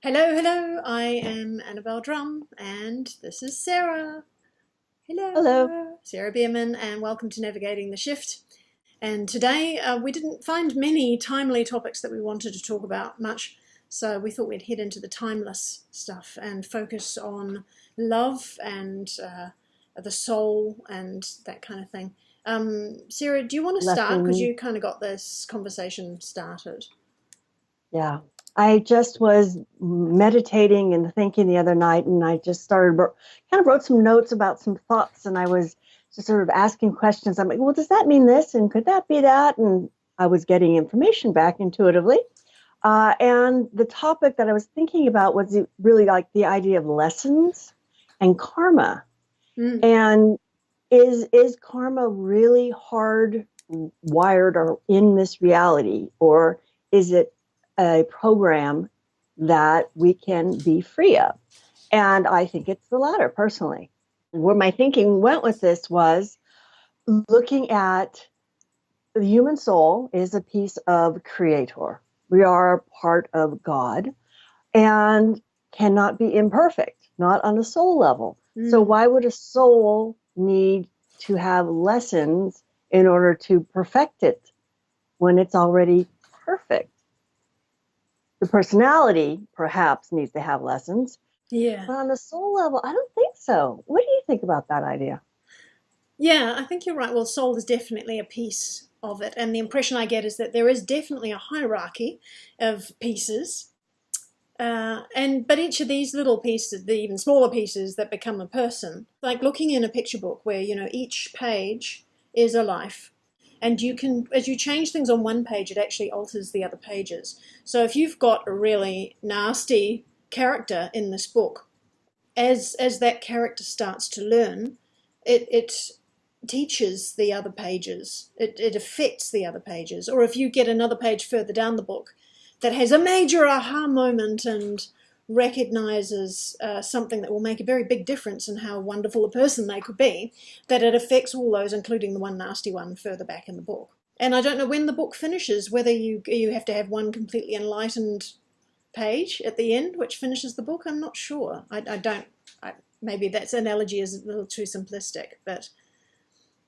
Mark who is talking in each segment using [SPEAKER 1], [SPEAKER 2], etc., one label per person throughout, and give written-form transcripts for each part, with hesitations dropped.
[SPEAKER 1] Hello, hello, I am Annabelle Drum, and this is Sarah.
[SPEAKER 2] Hello.
[SPEAKER 1] Hello, Sarah Bierman, and welcome to Navigating the Shift. And today we didn't find many timely topics that we wanted to talk about much, so we thought we'd head into the timeless stuff and focus on love and the soul and that kind of thing. Sarah, do you want to start? Because
[SPEAKER 2] Lesson.
[SPEAKER 1] you kind of got this conversation started.
[SPEAKER 2] Yeah. I just was meditating and thinking the other night, and I just kind of wrote some notes about some thoughts, and I was just sort of asking questions. I'm like, well, does that mean this? And could that be that? And I was getting information back intuitively. And the topic that I was thinking about was really like the idea of lessons and karma.
[SPEAKER 1] Mm.
[SPEAKER 2] And is karma really hard wired or in this reality, or is it a program that we can be free of? And I think it's the latter, personally. Where my thinking went with this was looking at the human soul is a piece of creator. We are part of God and cannot be imperfect, not on a soul level. So why would a soul need to have lessons in order to perfect it when it's already perfect? The personality perhaps needs to have lessons,
[SPEAKER 1] Yeah.
[SPEAKER 2] but on the soul level, I don't think so. What do you think about that idea?
[SPEAKER 1] Yeah, I think you're right. Well, soul is definitely a piece of it. And the impression I get is that there is definitely a hierarchy of pieces. But each of these little pieces, the even smaller pieces that become a person, like looking in a picture book where, each page is a life. And you can, as you change things on one page, it actually alters the other pages. So if you've got a really nasty character in this book, as that character starts to learn, it teaches the other pages. It affects the other pages. Or if you get another page further down the book that has a major aha moment and recognizes something that will make a very big difference in how wonderful a person they could be, that it affects all those, including the one nasty one further back in the book. And I don't know when the book finishes, whether you have to have one completely enlightened page at the end which finishes the book. I'm not sure. I don't. Maybe that analogy is a little too simplistic, but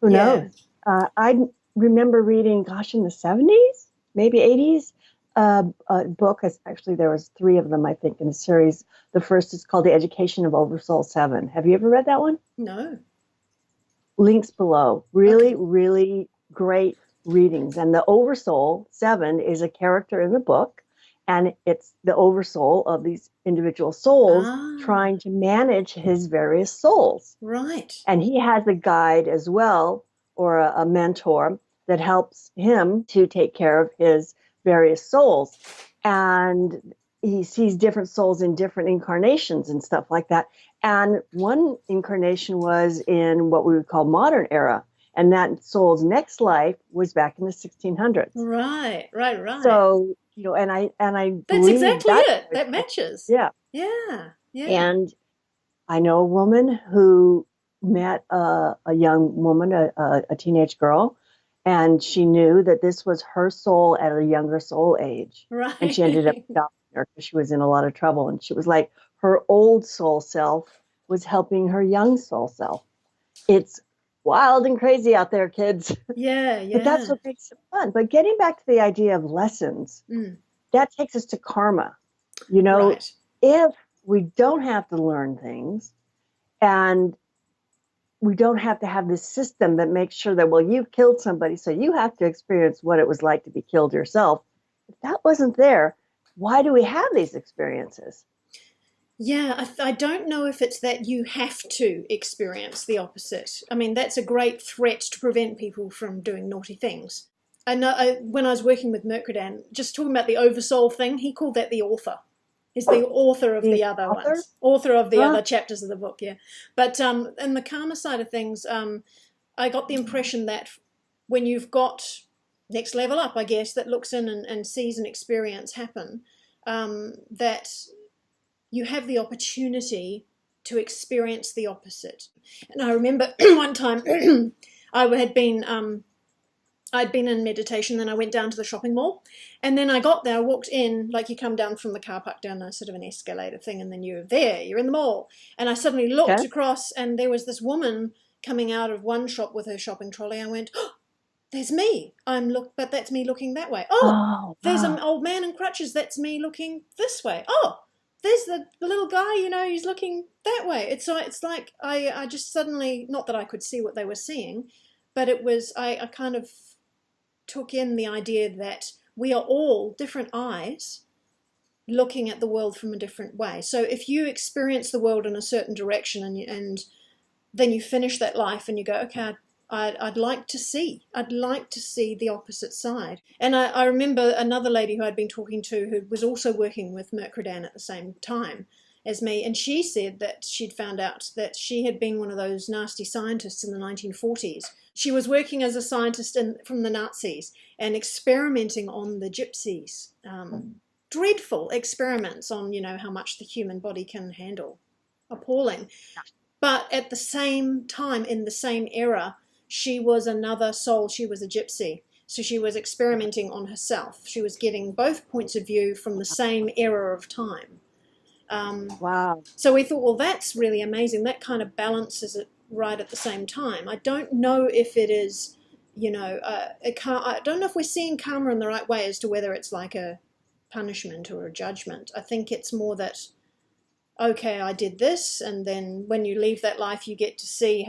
[SPEAKER 2] Who
[SPEAKER 1] yeah.
[SPEAKER 2] knows? I remember reading, gosh, in the 70s, maybe 80s, a book. Actually, there was three of them, I think, in a series. The first is called The Education of Oversoul 7. Have you ever read that one?
[SPEAKER 1] No.
[SPEAKER 2] Links below. Really,
[SPEAKER 1] Okay.
[SPEAKER 2] really great readings. And the Oversoul 7 is a character in the book, and it's the oversoul of these individual souls
[SPEAKER 1] Ah,
[SPEAKER 2] trying to manage his various souls.
[SPEAKER 1] right.
[SPEAKER 2] And he has a guide as well, or a mentor that helps him to take care of his various souls. And he sees different souls in different incarnations and stuff like that. And one incarnation was in what we would call modern era. And that soul's next life was back in the 1600s.
[SPEAKER 1] Right, right, right.
[SPEAKER 2] So, and I
[SPEAKER 1] That's
[SPEAKER 2] believe
[SPEAKER 1] exactly
[SPEAKER 2] that,
[SPEAKER 1] it. That matches.
[SPEAKER 2] yeah.
[SPEAKER 1] Yeah, yeah.
[SPEAKER 2] And I know a woman who met a young woman, a teenage girl, and she knew that this was her soul at a younger soul age. And she ended up
[SPEAKER 1] Right.
[SPEAKER 2] adopting her because she was in a lot of trouble. And she was like, her old soul self was helping her young soul self. It's wild and crazy out there, kids.
[SPEAKER 1] Yeah,
[SPEAKER 2] But that's
[SPEAKER 1] yeah.
[SPEAKER 2] what makes it fun. But getting back to the idea of lessons,
[SPEAKER 1] Mm,
[SPEAKER 2] that takes us to karma. You know,
[SPEAKER 1] right.
[SPEAKER 2] if we don't have to learn things, and we don't have to have this system that makes sure that, well, you killed somebody, so you have to experience what it was like to be killed yourself. If that wasn't there, why do we have these experiences?
[SPEAKER 1] Yeah, I don't know if it's that you have to experience the opposite. I mean, that's a great threat to prevent people from doing naughty things. I know when I was working with Mercredan, just talking about the oversoul thing, he called that the author. He's the author of
[SPEAKER 2] The
[SPEAKER 1] the other
[SPEAKER 2] author?
[SPEAKER 1] ones, author of the
[SPEAKER 2] Huh?
[SPEAKER 1] other chapters of the book, yeah. But in the karma side of things, I got the impression that when you've got next level up, I guess, that looks in and sees an experience happen, that you have the opportunity to experience the opposite. And I remember one time I had been I'd been in meditation, then I went down to the shopping mall, and then I got there, I walked in, like you come down from the car park down a sort of an escalator thing, and then you're there, you're in the mall. And I suddenly looked
[SPEAKER 2] Okay.
[SPEAKER 1] across, and there was this woman coming out of one shop with her shopping trolley. I went, oh, there's me. But that's me looking that way. Oh,
[SPEAKER 2] Oh,
[SPEAKER 1] there's an
[SPEAKER 2] wow.
[SPEAKER 1] old man in crutches. That's me looking this way. Oh, there's the little guy. He's looking that way. It's like I just suddenly, not that I could see what they were seeing, but it was I kind of took in the idea that we are all different eyes looking at the world from a different way. So if you experience the world in a certain direction and then you finish that life and you go, okay, I'd like to see the opposite side. And I remember another lady who I'd been talking to who was also working with Mercredan at the same time as me, and she said that she'd found out that she had been one of those nasty scientists in the 1940s. She was working as a scientist from the Nazis and experimenting on the gypsies. Dreadful experiments on, how much the human body can handle. Appalling. But at the same time, in the same era, she was another soul. She was a gypsy. So she was experimenting on herself. She was getting both points of view from the same era of time.
[SPEAKER 2] Wow.
[SPEAKER 1] So we thought, well, that's really amazing. That kind of balances it right at the same time. I don't know if it is, I don't know if we're seeing karma in the right way as to whether it's like a punishment or a judgment. I think it's more that, okay, I did this, and then when you leave that life, you get to see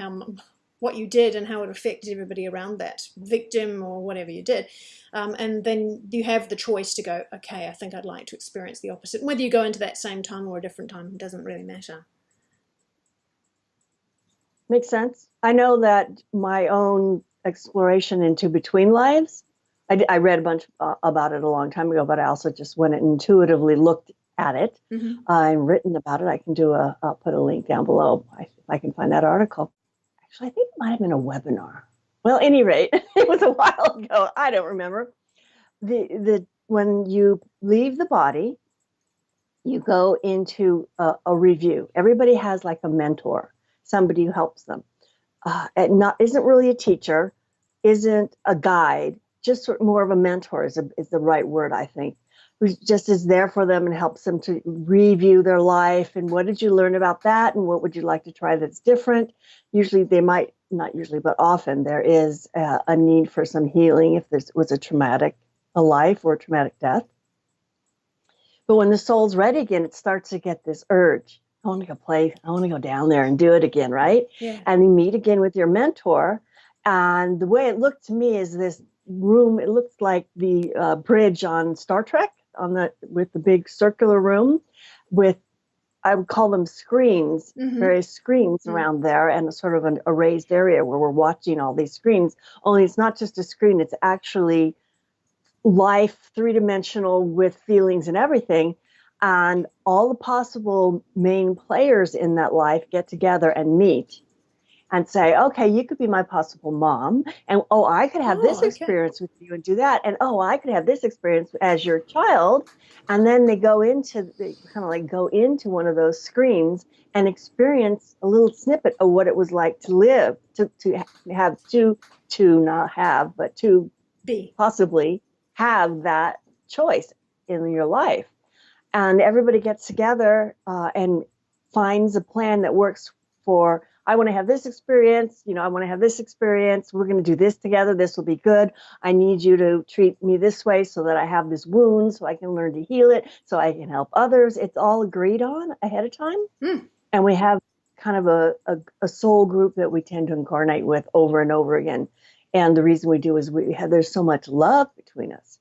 [SPEAKER 1] what you did and how it affected everybody around that victim or whatever you did. And then you have the choice to go, okay, I think I'd like to experience the opposite. And whether you go into that same time or a different time doesn't really matter.
[SPEAKER 2] Makes sense. I know that my own exploration into between lives, I read a bunch about it a long time ago, but I also just went and intuitively looked at it.
[SPEAKER 1] Mm-hmm.
[SPEAKER 2] I've written about it. I can I'll put a link down below if I can find that article. Actually, I think it might have been a webinar. Well, at any rate, it was a while ago. I don't remember. When you leave the body, you go into a review. Everybody has like a mentor, somebody who helps them. Isn't really a teacher, isn't a guide, just more of a mentor is the right word, I think, who just is there for them and helps them to review their life. And what did you learn about that? And what would you like to try that's different? Usually not usually, but often there is a need for some healing if this was a life or a traumatic death. But when the soul's ready again, it starts to get this urge. I want to go down there and do it again, right?
[SPEAKER 1] Yeah.
[SPEAKER 2] And you meet again with your mentor. And the way it looked to me is this room, it looks like the bridge on Star Trek with the big circular room with, I would call them screens,
[SPEAKER 1] Mm-hmm.
[SPEAKER 2] various screens around there, and a sort of a raised area where we're watching all these screens. Only it's not just a screen, it's actually life, three-dimensional with feelings and everything. And all the possible main players in that life get together and meet and say, okay, you could be my possible mom. And, oh, I could have this experience with you and do that. And, oh, I could have this experience as your child. And then they kind of like go into one of those screens and experience a little snippet of what it was like to live, to not have, but to
[SPEAKER 1] be
[SPEAKER 2] possibly have that choice in your life. And everybody gets together and finds a plan that works for, I want to have this experience, I want to have this experience, we're going to do this together, this will be good, I need you to treat me this way so that I have this wound, so I can learn to heal it, so I can help others. It's all agreed on ahead of time. And we have kind of a soul group that we tend to incarnate with over and over again. And the reason we do is there's so much love between us.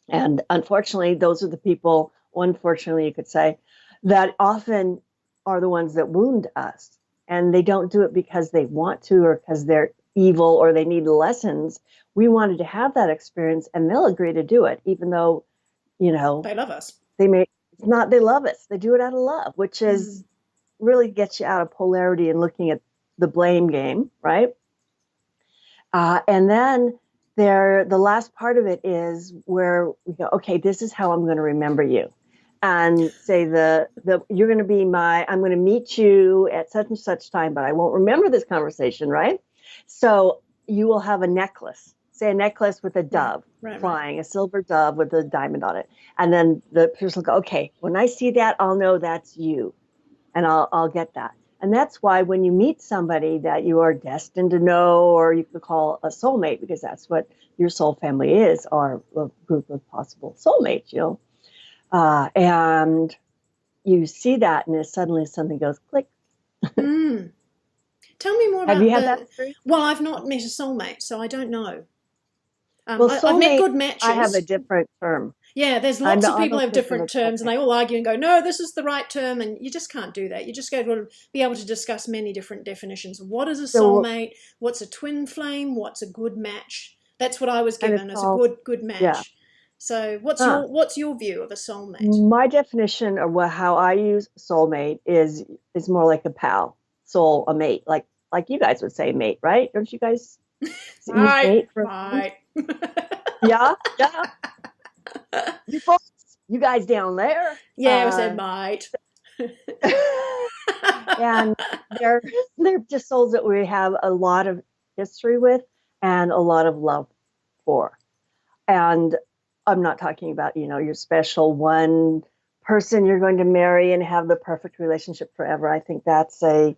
[SPEAKER 2] And unfortunately, those are the people, unfortunately, you could say, that often are the ones that wound us. And they don't do it because they want to or because they're evil or they need lessons. We wanted to have that experience and they'll agree to do it, even though,
[SPEAKER 1] they love us.
[SPEAKER 2] They love us. They do it out of love, which is really gets you out of polarity and looking at the blame game, right? And then the last part of it is where we go, okay, this is how I'm going to remember you. And say you're going to be I'm going to meet you at such and such time, but I won't remember this conversation, right? So you will have a necklace. say a necklace with a dove flying, a silver dove with a diamond on it. And then the person will go, okay, when I see that, I'll know that's you. And I'll get that. And that's why when you meet somebody that you are destined to know, or you could call a soulmate, because that's what your soul family is, or a group of possible soulmates, and you see that, and suddenly something goes click.
[SPEAKER 1] Tell me more about
[SPEAKER 2] Have you had that experience?
[SPEAKER 1] Well, I've not met a soulmate, so I don't know.
[SPEAKER 2] Well,
[SPEAKER 1] I've met good matches.
[SPEAKER 2] I have a different term.
[SPEAKER 1] Yeah, there's lots of people who have different terms, and they all argue and go, no, this is the right term, and you just can't do that. You just got to be able to discuss many different definitions. What is a soulmate? What's a twin flame? What's a good match? That's what I was given as a good match. Yeah. So what's your view of a soulmate?
[SPEAKER 2] My definition of how I use soulmate is more like a pal, a mate, like you guys would say mate, right? Don't you guys use mate for
[SPEAKER 1] right.
[SPEAKER 2] Yeah. You guys down there?
[SPEAKER 1] Yeah, I said mate.
[SPEAKER 2] And they're just souls that we have a lot of history with and a lot of love for. And I'm not talking about, your special one person you're going to marry and have the perfect relationship forever. I think that's a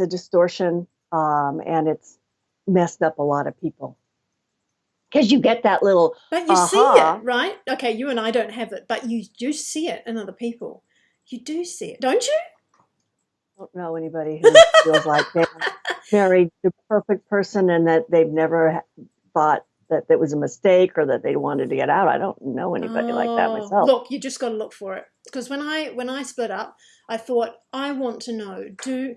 [SPEAKER 2] distortion, and it's messed up a lot of people. Because you get that little
[SPEAKER 1] But you see it, right? Okay, you and I don't have it, but you do see it in other people. You do see it, don't you?
[SPEAKER 2] I don't know anybody who feels like they married the perfect person and that they've never thought that it was a mistake or that they wanted to get out. I don't know anybody like that myself.
[SPEAKER 1] Look, you just got to look for it. Because when I split up, I thought, I want to know,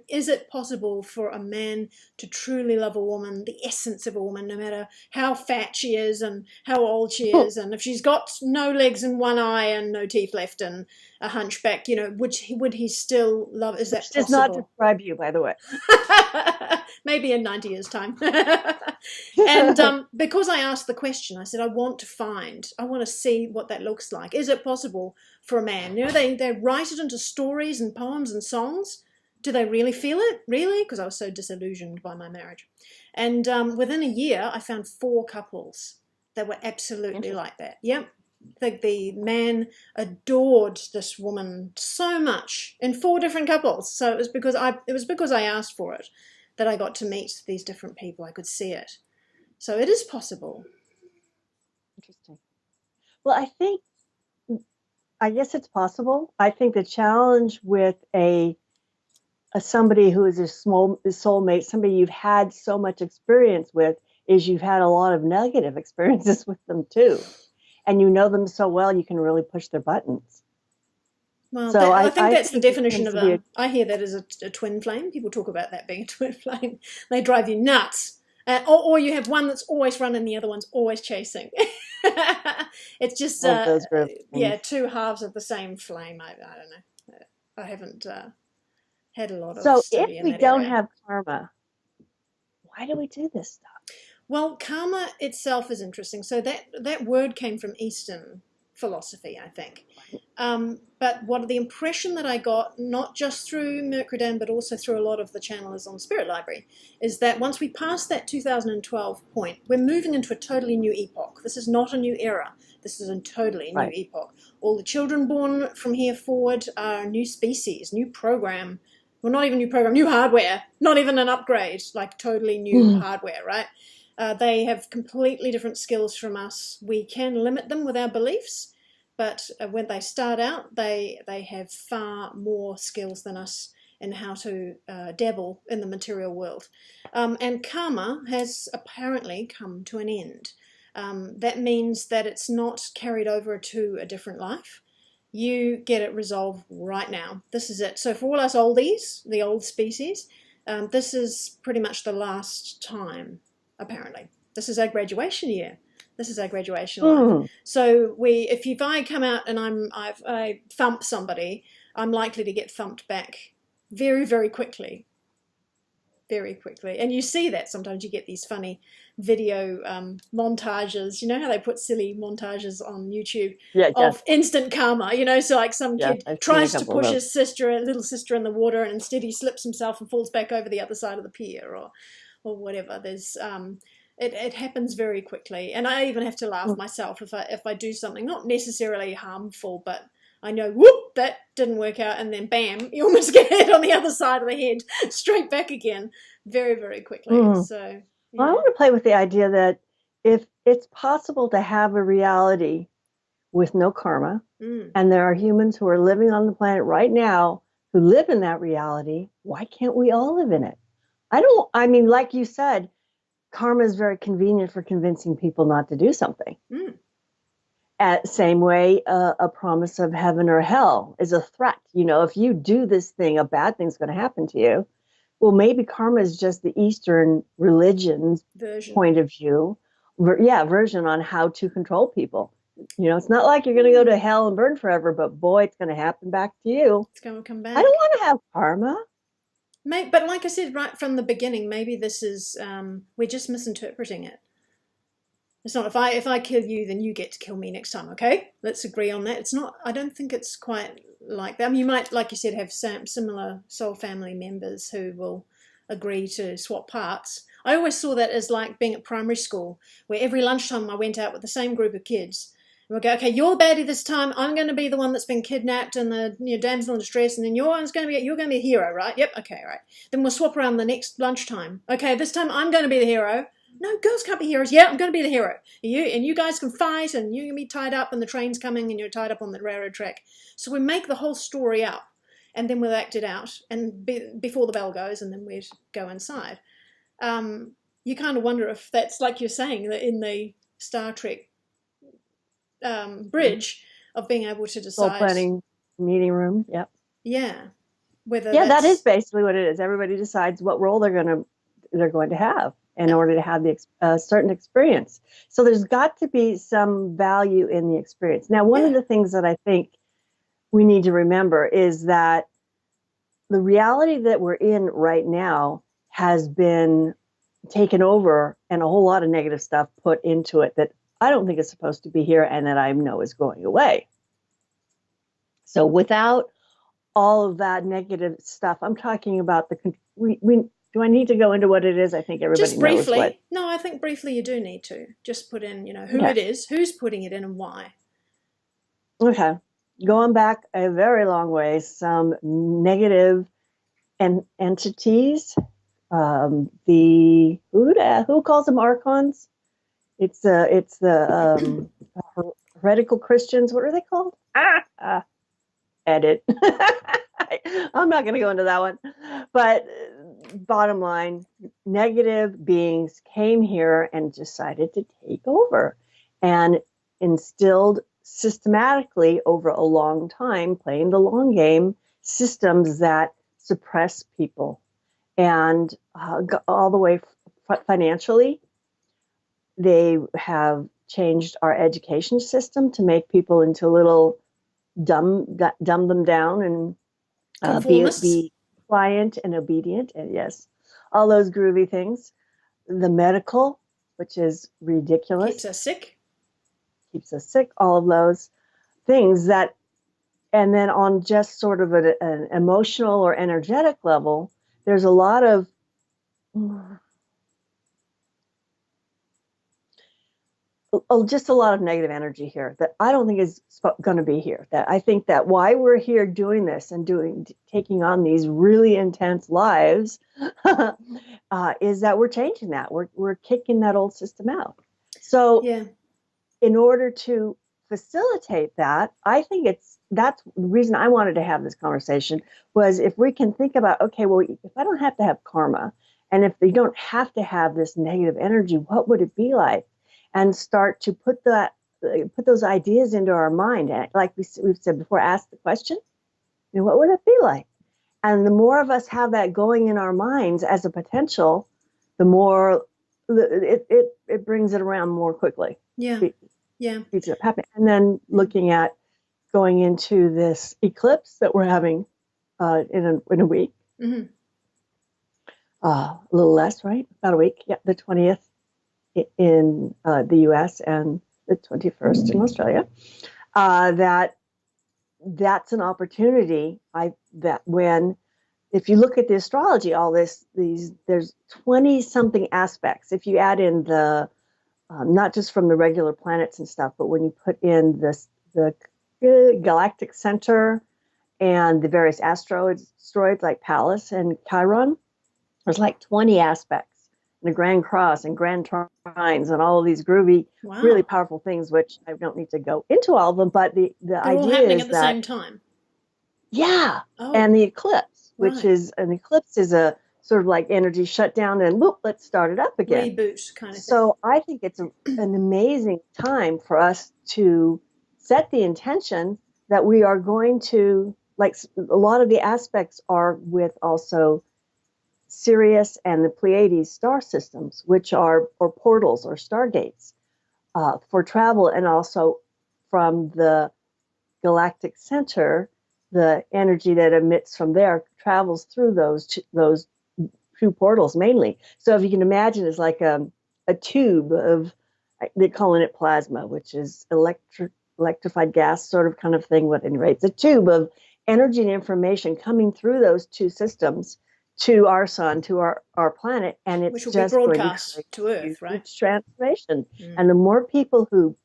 [SPEAKER 1] is it possible for a man to truly love a woman, the essence of a woman, no matter how fat she is and how old she is, and if she's got no legs and one eye and no teeth left and a hunchback, would he still love? Is that possible?
[SPEAKER 2] Does not describe you, by the way.
[SPEAKER 1] Maybe in 90 years' time. And because I asked the question, I said, I want to see what that looks like. Is it possible for a man? They write it into stories and poems and songs. Do they really feel it? Really? Because I was so disillusioned by my marriage. And within a year, I found 4 couples that were absolutely like that. Yep. The man adored this woman so much in 4 different couples. So it was because I asked for it that I got to meet these different people. I could see it. So it is possible.
[SPEAKER 2] Interesting. Well, I guess it's possible. I think the challenge with somebody who is a soulmate, somebody you've had so much experience with, is you've had a lot of negative experiences with them too. And you know them so well, you can really push their buttons.
[SPEAKER 1] Well, so I think that's the definition of I hear that as a twin flame. People talk about that being a twin flame. They drive you nuts. Or you have one that's always running, the other one's always chasing. It's just, 2 halves of the same flame. I don't know. I haven't had a lot of study in that area. So if we
[SPEAKER 2] don't have karma, why do we do this stuff?
[SPEAKER 1] Well, karma itself is interesting. So that word came from Eastern philosophy, I think. But the impression that I got, not just through Mercredan, but also through a lot of the channelers on Spirit Library, is that once we pass that 2012 point, we're moving into a totally new epoch. This is not a new era. This is a totally new epoch. All the children born from here forward are new species, new program. Well, not even new program, new hardware. Not even an upgrade, like totally new hardware, right? They have completely different skills from us. We can limit them with our beliefs, but when they start out, they have far more skills than us in how to dabble in the material world. And karma has apparently come to an end. That means that it's not carried over to a different life. You get it resolved right now. This is it. So for all us oldies, the old species, this is pretty much the last time. Apparently, this is our graduation year. This is our graduation life. So if I come out and I thump somebody, I'm likely to get thumped back very, very quickly. Very quickly. And you see that sometimes you get these funny video montages. You know how they put silly montages on YouTube of instant karma, so like some kid tries to push his little sister in the water, and instead he slips himself and falls back over the other side of the pier or whatever. There's It happens very quickly, and I even have to laugh myself if I do something not necessarily harmful, but I know, whoop, that didn't work out, and then bam, you almost get hit on the other side of the head, straight back again, very, very quickly. So,
[SPEAKER 2] Well, I
[SPEAKER 1] yeah.
[SPEAKER 2] want to play with the idea that if it's possible to have a reality with no karma, and there are humans who are living on the planet right now who live in that reality, why can't we all live in it? I mean, like you said, karma is very convenient for convincing people not to do something. Same way, a promise of heaven or hell is a threat. You know, if you do this thing, a bad thing's going to happen to you. Well, maybe karma is just the Eastern religion's point of view, version on how to control people. You know, it's not like you're going to go to hell and burn forever, but boy, it's going to happen back to you.
[SPEAKER 1] It's going to come back.
[SPEAKER 2] I don't want to have karma.
[SPEAKER 1] But like I said right from the beginning, maybe this is we're just misinterpreting it. It's not if I kill you, then you get to kill me next time. Okay, let's agree on that. It's not. I don't think it's quite like that. I mean, you might, like you said, have similar soul family members who will agree to swap parts. I always saw that as like being at primary school, where every lunchtime I went out with the same group of kids. And we'd go, okay, you're the baddie this time. I'm going to be the one that's been kidnapped and the damsel in distress, and then you're going to be a hero, right? Yep, okay, right. Then we'll swap around the next lunchtime. Okay, this time I'm going to be the hero. No, girls can't be heroes. Yeah, I'm going to be the hero. You guys can fight, and you can be tied up, and the train's coming, and you're tied up on the railroad track. So we make the whole story up, and then we'll act it out, and before the bell goes, and then we'd go inside. You kind of wonder if that's like you're saying that in the Star Trek bridge of being able to decide.
[SPEAKER 2] Soul planning meeting room. Yep.
[SPEAKER 1] Yeah.
[SPEAKER 2] That is basically what it is. Everybody decides what role they're going to have in order to have the certain experience. So there's got to be some value in the experience. Now, one of the things that I think we need to remember is that the reality that we're in right now has been taken over and a whole lot of negative stuff put into it that I don't think is supposed to be here and that I know is going away. So without all of that negative stuff, I'm talking about do I need to go into what it is? I think everybody
[SPEAKER 1] just briefly
[SPEAKER 2] knows what.
[SPEAKER 1] No, I think briefly you do need to just put in, who it is, who's putting it in, and why.
[SPEAKER 2] Okay, going back a very long way, some negative entities. Who calls them archons? It's the heretical Christians. What are they called? Edit. I'm not going to go into that one. But bottom line, negative beings came here and decided to take over and instilled systematically over a long time, playing the long game, systems that suppress people. And all the way financially, they have changed our education system to make people into little dumb them down and be compliant and obedient. And yes, all those groovy things. The medical, which is ridiculous. Keeps us sick. All of those things that, and then on just sort of an emotional or energetic level, there's a lot of just a lot of negative energy here that I don't think is going to be here. That I think that why we're here doing this and taking on these really intense lives is that we're changing that. We're kicking that old system out. So in order to facilitate that, I think that's the reason I wanted to have this conversation was if we can think about, okay, well, if I don't have to have karma and if you don't have to have this negative energy, what would it be like? And start to put those ideas into our mind. And like we've said before, ask the question, what would it be like? And the more of us have that going in our minds as a potential, the more it brings it around more quickly. Speeds up happening. And then looking at going into this eclipse that we're having in a week.
[SPEAKER 1] Mm-hmm.
[SPEAKER 2] A little less, right? About a week. Yeah, the 20th. In the U.S. and the 21st in Australia, that's an opportunity that when if you look at the astrology, all there's 20 something aspects. If you add in the not just from the regular planets and stuff, but when you put in the galactic center and the various asteroids like Pallas and Chiron, there's like 20 aspects, and the Grand Cross and Grand Trines and all of these groovy, really powerful things, which I don't need to go into all of them, but the
[SPEAKER 1] They're
[SPEAKER 2] idea
[SPEAKER 1] all happening
[SPEAKER 2] is
[SPEAKER 1] at the
[SPEAKER 2] that,
[SPEAKER 1] same time.
[SPEAKER 2] yeah,
[SPEAKER 1] Oh,
[SPEAKER 2] and the eclipse,
[SPEAKER 1] right.
[SPEAKER 2] which is an eclipse is a sort of like energy shutdown and whoop, let's start it up again.
[SPEAKER 1] Reboot kind of thing.
[SPEAKER 2] So I think it's an amazing time for us to set the intention that we are going to, like a lot of the aspects are with also Sirius and the Pleiades star systems, which are or portals or stargates for travel, and also from the galactic center, the energy that emits from there travels through those two portals mainly. So if you can imagine, it's like a tube of, they're calling it plasma, which is electrified gas sort of kind of thing. What anyway, it's a tube of energy and information coming through those two systems to our sun, to our planet, and it's
[SPEAKER 1] which will
[SPEAKER 2] just
[SPEAKER 1] be broadcast to Earth, right?
[SPEAKER 2] Transformation. And the more people who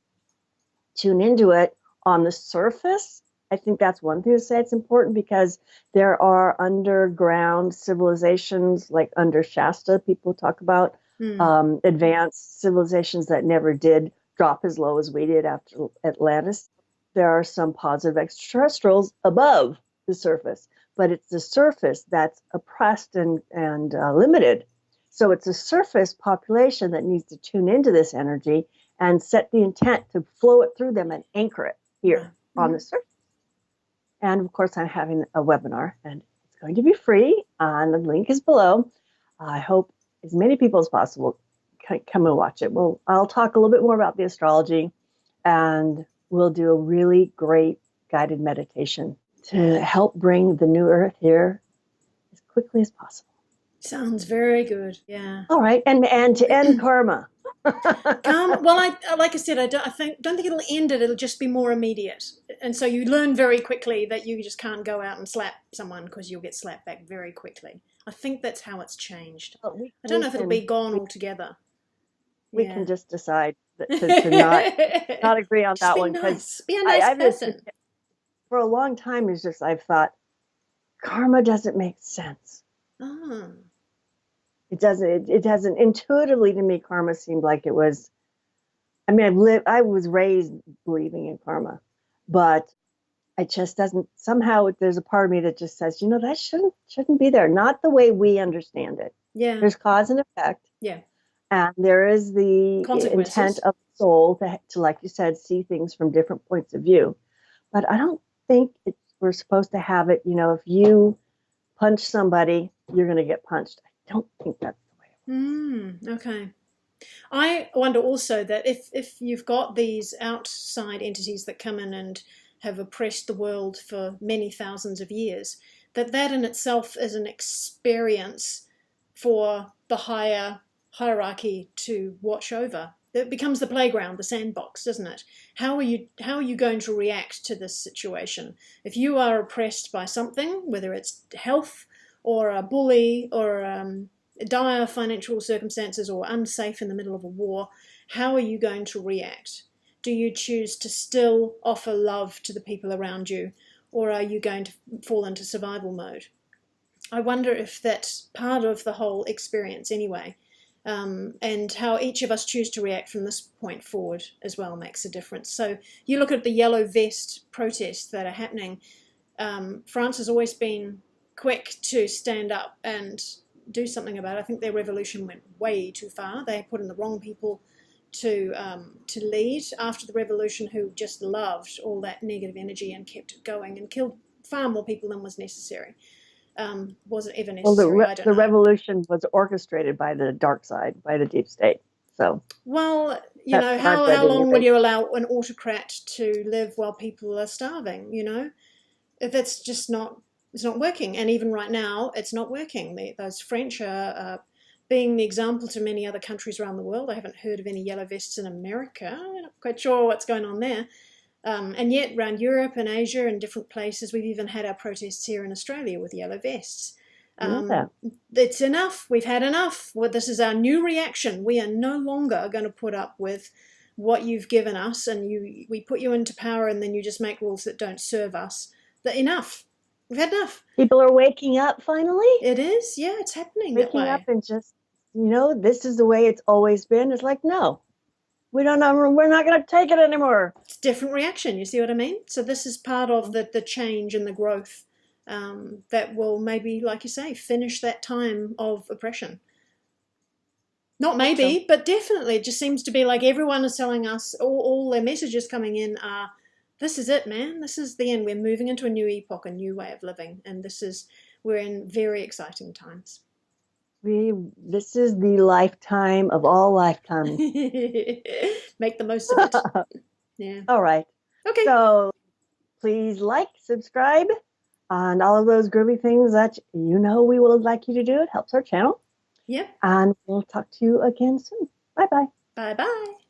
[SPEAKER 2] tune into it on the surface, I think that's one thing to say. It's important because there are underground civilizations, like under Shasta, people talk about advanced civilizations that never did drop as low as we did after Atlantis. There are some positive extraterrestrials above the surface, but it's the surface that's oppressed and limited. So it's a surface population that needs to tune into this energy and set the intent to flow it through them and anchor it here on the surface. And of course, I'm having a webinar, and it's going to be free, and the link is below. I hope as many people as possible come and watch it. I'll talk a little bit more about the astrology, and we'll do a really great guided meditation to help bring the new Earth here as quickly as possible.
[SPEAKER 1] Sounds very good. Yeah.
[SPEAKER 2] All right, and to end karma.
[SPEAKER 1] Well, like I said, I don't think it'll end it. It'll just be more immediate, and so you learn very quickly that you just can't go out and slap someone because you'll get slapped back very quickly. I think that's how it's changed. I don't know if it'll be gone altogether.
[SPEAKER 2] We can just decide to not agree on that one.
[SPEAKER 1] Nice. Be a nice person.
[SPEAKER 2] For a long time, it's just I've thought karma doesn't make sense.
[SPEAKER 1] Oh.
[SPEAKER 2] It doesn't. It doesn't. Intuitively, to me, karma seemed like it was. I mean, I was raised believing in karma, but it just doesn't. Somehow, there's a part of me that just says, that shouldn't be there. Not the way we understand it.
[SPEAKER 1] Yeah.
[SPEAKER 2] There's cause and effect.
[SPEAKER 1] Yeah.
[SPEAKER 2] And there is the intent of the soul to, like you said, see things from different points of view. But I don't think we're supposed to have it. If you punch somebody, you're going to get punched. I don't think that's the way it works.
[SPEAKER 1] Okay. I wonder also that if you've got these outside entities that come in and have oppressed the world for many thousands of years, that in itself is an experience for the higher hierarchy to watch over. It becomes the playground, the sandbox, doesn't it? How are you going to react to this situation? If you are oppressed by something, whether it's health or a bully or dire financial circumstances or unsafe in the middle of a war, how are you going to react? Do you choose to still offer love to the people around you, or are you going to fall into survival mode? I wonder if that's part of the whole experience anyway. And how each of us choose to react from this point forward as well makes a difference. So you look at the yellow vest protests that are happening. France has always been quick to stand up and do something about it. I think their revolution went way too far. They put in the wrong people to lead after the revolution, who just loved all that negative energy and kept it going and killed far more people than was necessary. Was it ever necessary?
[SPEAKER 2] Well, the revolution was orchestrated by the dark side, by the deep state. So,
[SPEAKER 1] well, how long will you allow an autocrat to live while people are starving? If it's just it's not working. And even right now, it's not working. Those French are being the example to many other countries around the world. I haven't heard of any yellow vests in America. I'm not quite sure what's going on there. And yet around Europe and Asia and different places, we've even had our protests here in Australia with yellow vests.
[SPEAKER 2] Yeah.
[SPEAKER 1] It's enough. We've had enough. Well, this is our new reaction. We are no longer going to put up with what you've given us, and we put you into power, and then you just make rules that don't serve us. Enough. We've had enough.
[SPEAKER 2] People are waking up finally.
[SPEAKER 1] It is, yeah, it's happening that
[SPEAKER 2] Waking up
[SPEAKER 1] way.
[SPEAKER 2] and just, this is the way it's always been. It's like, no, we don't know. We're not going to take it anymore.
[SPEAKER 1] It's a different reaction. You see what I mean? So this is part of the change and the growth that will maybe, like you say, finish that time of oppression. Not maybe,
[SPEAKER 2] So.
[SPEAKER 1] but definitely. It just seems to be like everyone is telling us, all their messages coming in are, this is it, man. This is the end. We're moving into a new epoch, a new way of living. And we're in very exciting times.
[SPEAKER 2] This is the lifetime of all lifetimes.
[SPEAKER 1] Make the most of it. Yeah.
[SPEAKER 2] All right.
[SPEAKER 1] Okay.
[SPEAKER 2] So please like, subscribe, and all of those groovy things that we would like you to do. It helps our channel.
[SPEAKER 1] Yep.
[SPEAKER 2] And we'll talk to you again soon. Bye-bye.
[SPEAKER 1] Bye-bye.